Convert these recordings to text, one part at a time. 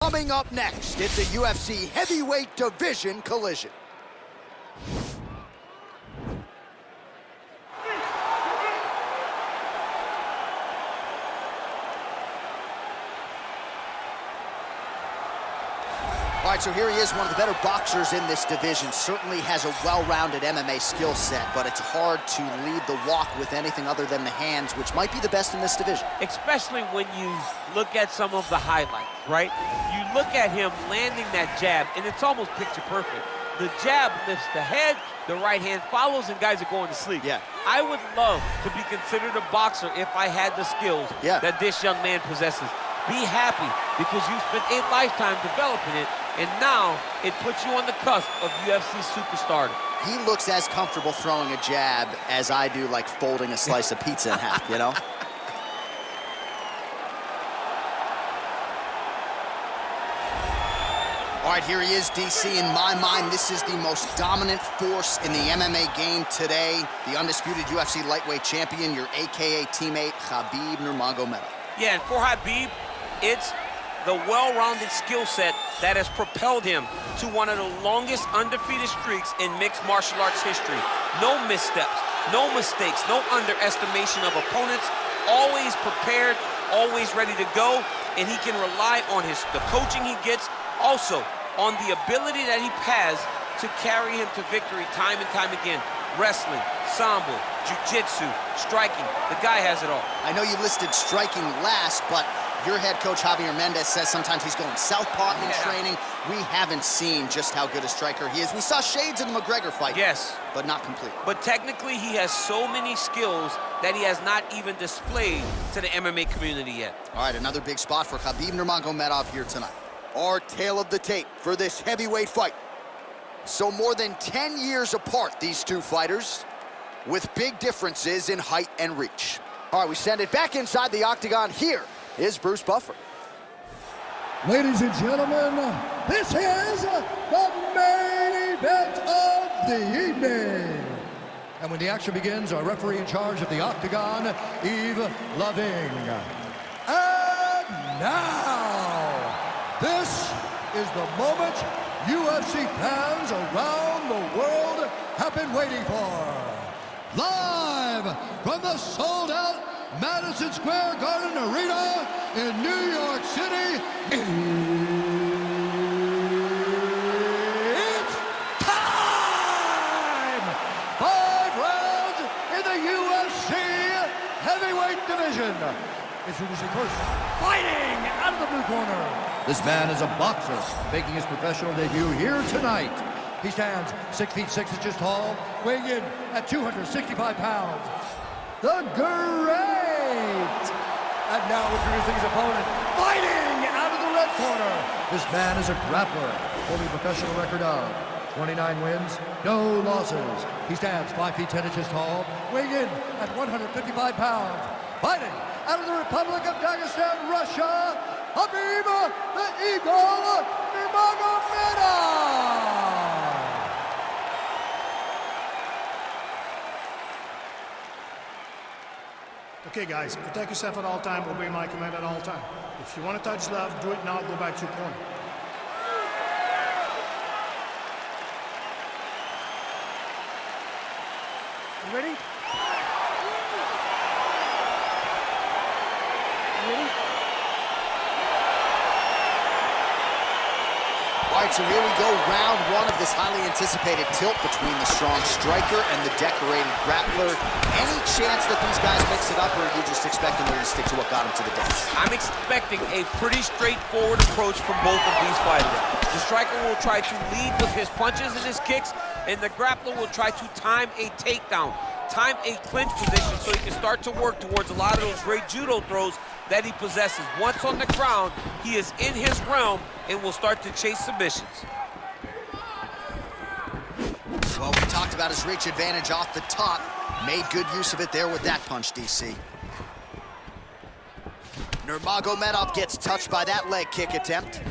Coming up next, it's a UFC heavyweight division collision. All right, so here he is, one of the better boxers in this division. Certainly has a well-rounded MMA skill set, but it's hard to lead the walk with anything other than the hands, which might be the best in this division. Especially when you look at some of the highlights, right? You look at him landing that jab, and it's almost picture perfect. The jab lifts the head, the right hand follows, and guys are going to sleep. Yeah. I would love to be considered a boxer if I had the skills that this young man possesses. Be happy, because you spent a lifetime developing it, and now it puts you on the cusp of UFC superstardom. He looks as comfortable throwing a jab as I do, like folding a slice of pizza in half, you know? All right, here he is, DC. In my mind, this is the most dominant force in the MMA game today. The undisputed UFC lightweight champion, your AKA teammate, Khabib Nurmagomedov. Yeah, and for Khabib, it's the well-rounded skill set that has propelled him to one of the longest undefeated streaks in mixed martial arts history. No missteps, no mistakes, no underestimation of opponents, always prepared, always ready to go, and he can rely on the coaching he gets, also on the ability that he has to carry him to victory time and time again. Wrestling, sambo, jiu-jitsu, striking, the guy has it all. I know you listed striking last, but your head coach, Javier Mendez, says sometimes he's going southpaw in training. We haven't seen just how good a striker he is. We saw shades in the McGregor fight. Yes. But not complete. But technically, he has so many skills that he has not even displayed to the MMA community yet. All right, another big spot for Khabib Nurmagomedov here tonight. Our tale of the tape for this heavyweight fight. So more than 10 years apart, these two fighters, with big differences in height and reach. All right, we send it back inside the octagon. Here is Bruce Buffer. Ladies and gentlemen, this is the main event of the evening. And when the action begins, our referee in charge of the octagon, Yves Loving. And now, this is the moment UFC fans around the world have been waiting for. Live from the sold-out Madison Square Garden Arena in New York City, it's time! 5 rounds in the UFC heavyweight division. Introducing first, fighting out of the blue corner. This man is a boxer, making his professional debut here tonight. He stands 6 feet 6 inches tall, weighing in at 265 pounds. The Great! And now introducing his opponent, fighting out of the red corner. This man is a grappler, holding a professional record of 29 wins, no losses. He stands 5 feet 10 inches tall, weighing in at 155 pounds. Fighting out of the Republic of Dagestan, Russia, Khabib the Eagle Nurmagomedov. Okay, guys, protect yourself at all times, obey my command at all times. If you want to touch love, do it now, go back to your corner. You ready? You ready? All right, so here we go, round one of this highly anticipated tilt between the strong striker and the decorated grappler. Any chance that these guys mix it up, or are you just expecting them to stick to what got them to the dance? I'm expecting a pretty straightforward approach from both of these fighters. The striker will try to lead with his punches and his kicks, and the grappler will try to time a takedown, time a clinch position so he can start to work towards a lot of those great judo throws that he possesses. Once on the ground, he is in his realm and will start to chase submissions. Well, we talked about his reach advantage off the top. Made good use of it there with that punch, DC. Nurmagomedov gets touched by that leg kick attempt.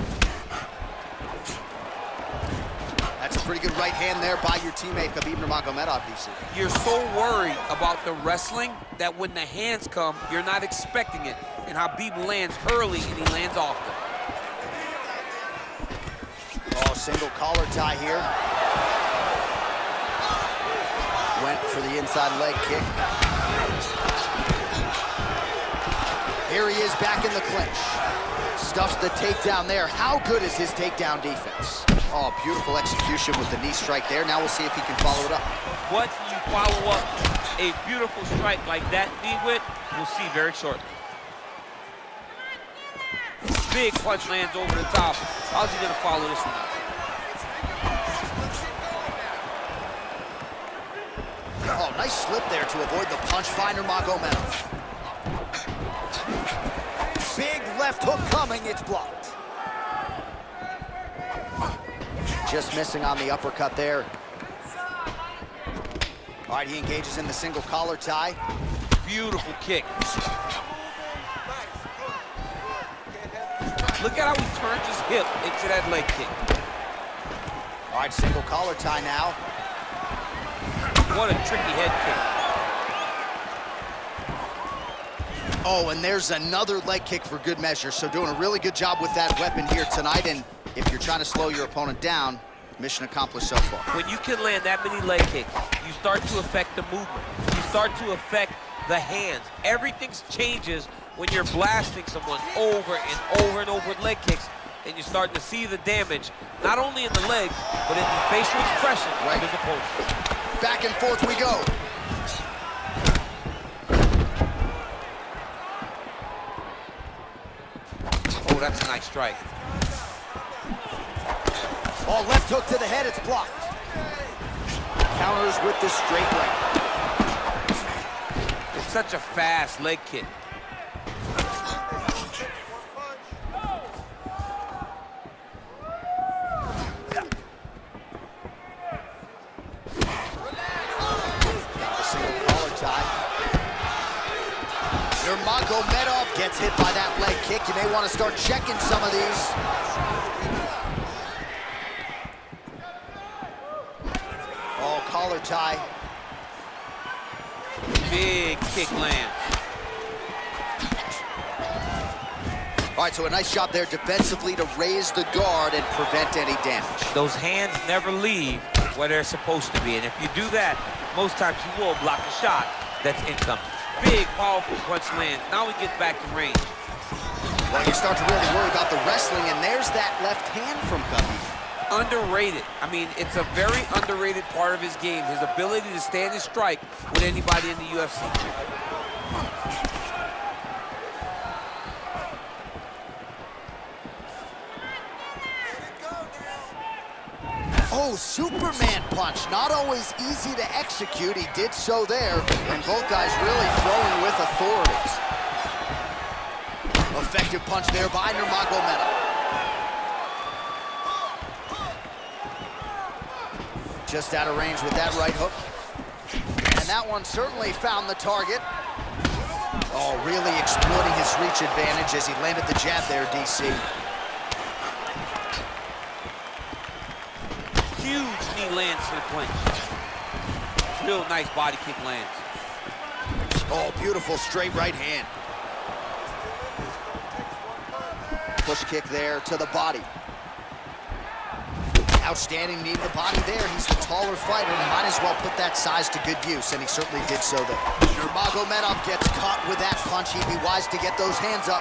That's a pretty good right hand there by your teammate, Khabib Nurmagomedov, DC. You're so worried about the wrestling that when the hands come, you're not expecting it. And Khabib lands early and he lands often. single collar tie here. Went for the inside leg kick. Here he is back in the clinch. Stuffs the takedown there. How good is his takedown defense? Oh, beautiful execution with the knee strike there. Now we'll see if he can follow it up. What you follow up a beautiful strike like that knee with, we'll see very shortly. Big punch lands over the top. How's he gonna follow this one up? Oh, nice slip there to avoid the punch by Nurmagomedov. Big left hook coming, it's blocked. Just missing on the uppercut there. All right, he engages in the single collar tie. Beautiful kick. Look at how he turns his hip into that leg kick. All right, single collar tie now. What a tricky head kick. Oh, and there's another leg kick for good measure. So doing a really good job with that weapon here tonight. And if you're trying to slow your opponent down, mission accomplished so far. When you can land that many leg kicks, you start to affect the movement. You start to affect the hands. Everything changes when you're blasting someone over and over and over with leg kicks, and you're starting to see the damage, not only in the legs, but in the facial expression of his opponent. Back and forth we go. Oh, that's a nice strike. Oh, left hook to the head, it's blocked. Counters with the straight right. It's such a fast leg kick. Nurmagomedov gets hit by that leg kick. You may want to start checking some of these. Oh, collar tie. Big kick lands. All right, so a nice job there defensively to raise the guard and prevent any damage. Those hands never leave where they're supposed to be, and if you do that, most times you will block a shot that's incoming. Big, powerful punch lands. Now he gets back in range. Well, you start to really worry about the wrestling, and there's that left hand from Khabib. Underrated. I mean, it's a very underrated part of his game, his ability to stand and strike with anybody in the UFC. Oh, Superman punch. Not always easy to execute. He did so there, and both guys really throwing with authority. Effective punch there by Nurmagomedov. Just out of range with that right hook. And that one certainly found the target. Oh, really exploiting his reach advantage as he landed the jab there, DC. Huge knee lands to the clinch. Real nice body kick lands. Oh, beautiful straight right hand. Push kick there to the body. Outstanding knee to the body there. He's the taller fighter and might as well put that size to good use, and he certainly did so there. Nurmagomedov gets caught with that punch. He'd be wise to get those hands up.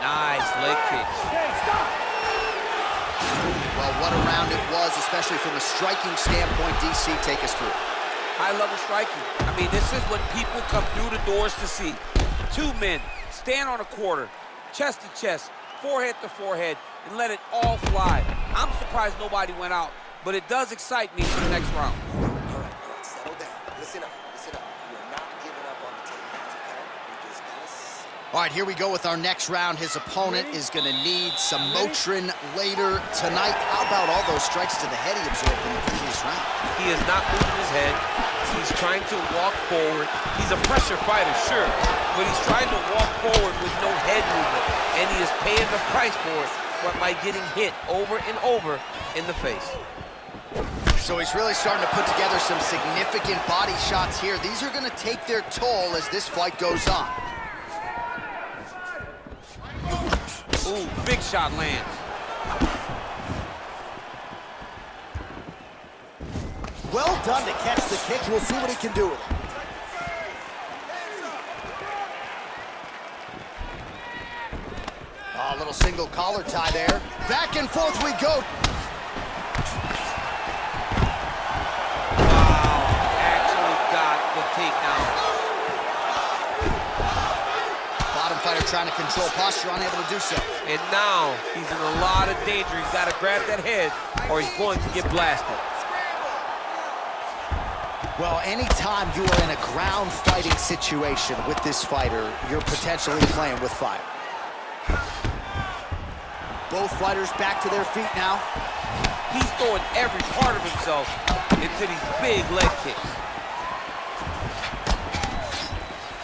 Nice leg kick. Well, what a round it was, especially from a striking standpoint. DC, take us through. High-level striking. I mean, this is what people come through the doors to see. Two men stand on a quarter, chest to chest, forehead to forehead, and let it all fly. I'm surprised nobody went out, but it does excite me for the next round. All right, settle down. Listen up, listen up. You're not giving up on the takedowns, okay? You just gotta... All right, here we go with our next round. His opponent is going to need some Motrin later tonight. How about all those strikes to the head he absorbed in the previous round? He is not moving his head. He's trying to walk forward. He's a pressure fighter, sure, but he's trying to walk forward with no head movement, and he is paying the price for it by getting hit over and over in the face. So he's really starting to put together some significant body shots here. These are going to take their toll as this fight goes on. Ooh, big shot lands. Well done to catch the kick. We'll see what he can do with it. Oh, a little single collar tie there. Back and forth we go. Wow, actually got the takedown. Bottom fighter trying to control posture, unable to do so. And now he's in a lot of danger. He's got to grab that head or he's going to get blasted. Well, anytime you are in a ground fighting situation with this fighter, you're potentially playing with fire. Both fighters back to their feet now. He's throwing every part of himself into these big leg kicks.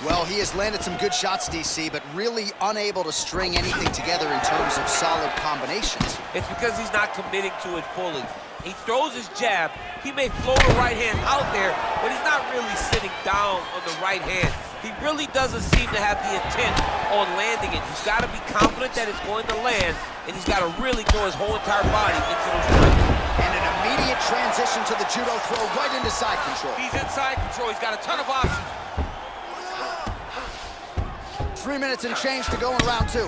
Well, he has landed some good shots, DC, but really unable to string anything together in terms of solid combinations. It's because he's not committing to it fully. He throws his jab. He may float a right hand out there, but he's not really sitting down on the right hand. He really doesn't seem to have the intent on landing it. He's got to be confident that it's going to land, and he's got to really throw his whole entire body into those strikes. And an immediate transition to the judo throw right into side control. He's in side control. He's got a ton of options. 3 minutes and change to go in round 2.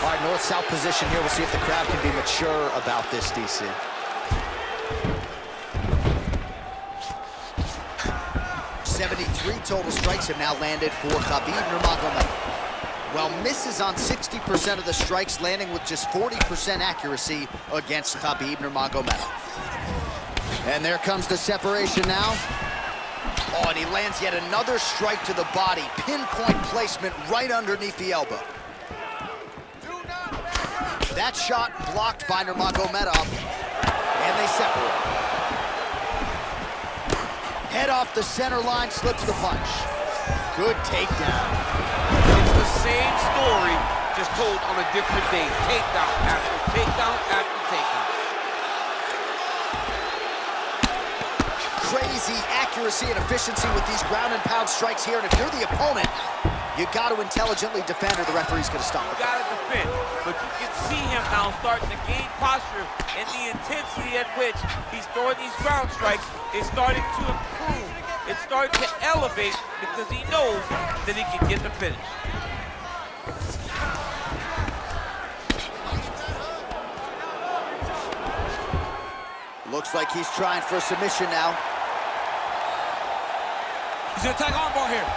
All right, north-south position here. We'll see if the crowd can be mature about this, DC. Total strikes have now landed for Khabib Nurmagomedov. While misses on 60% of the strikes, landing with just 40% accuracy against Khabib Nurmagomedov. And there comes the separation now. Oh, and he lands yet another strike to the body. Pinpoint placement right underneath the elbow. That shot blocked by Nurmagomedov, and they separate. Head off the center line, slips the punch. Good takedown. It's the same story, just told on a different day. Takedown after takedown after takedown. Crazy accuracy and efficiency with these ground and pound strikes here. And if you're the opponent, you got to intelligently defend or the referee's going to stop it. You got to defend, but you can see him now starting to gain posture, and the intensity at which he's throwing these ground strikes is starting to improve. It's starting to elevate because he knows that he can get the finish. Looks like he's trying for a submission now. He's gonna attack armbar here.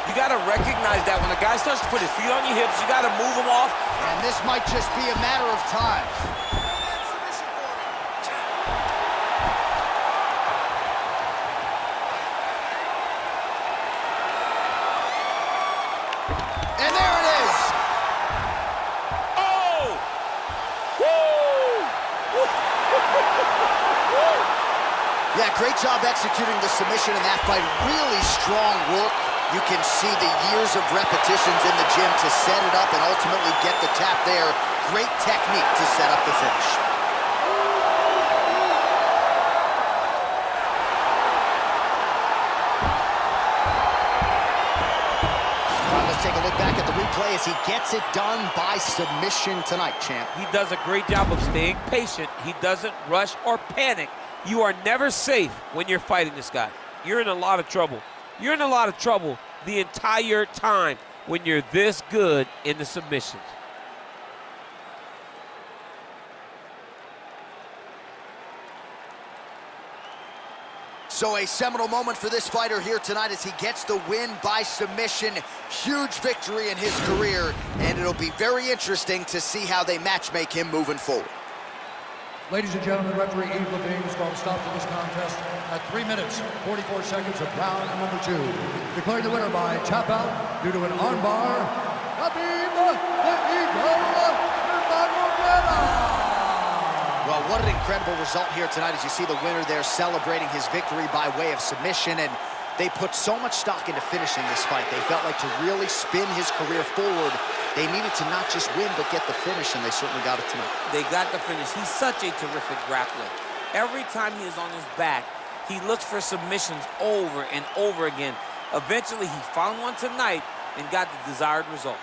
You gotta recognize that when a guy starts to put his feet on your hips, you gotta move him off. And this might just be a matter of time. And there it is. Oh! Woo! Yeah, great job executing the submission in that fight. Really strong work. You can see the years of repetitions in the gym to set it up and ultimately get the tap there. Great technique to set up the finish. All right, let's take a look back at the replay as he gets it done by submission tonight, champ. He does a great job of staying patient. He doesn't rush or panic. You are never safe when you're fighting this guy. You're in a lot of trouble. You're in a lot of trouble the entire time when you're this good in the submissions. So a seminal moment for this fighter here tonight as he gets the win by submission. Huge victory in his career, and it'll be very interesting to see how they matchmake him moving forward. Ladies and gentlemen, referee Yves Levine has called a stop to this contest at 3 minutes, 44 seconds of round number 2. Declaring the winner by tap out due to an armbar, Khabib Nurmagomedov. Well, what an incredible result here tonight as you see the winner there celebrating his victory by way of submission, and they put so much stock into finishing this fight. They felt like to really spin his career forward, they needed to not just win, but get the finish, and they certainly got it tonight. They got the finish. He's such a terrific grappler. Every time he is on his back, He looks for submissions over and over again. Eventually, he found one tonight and got the desired result.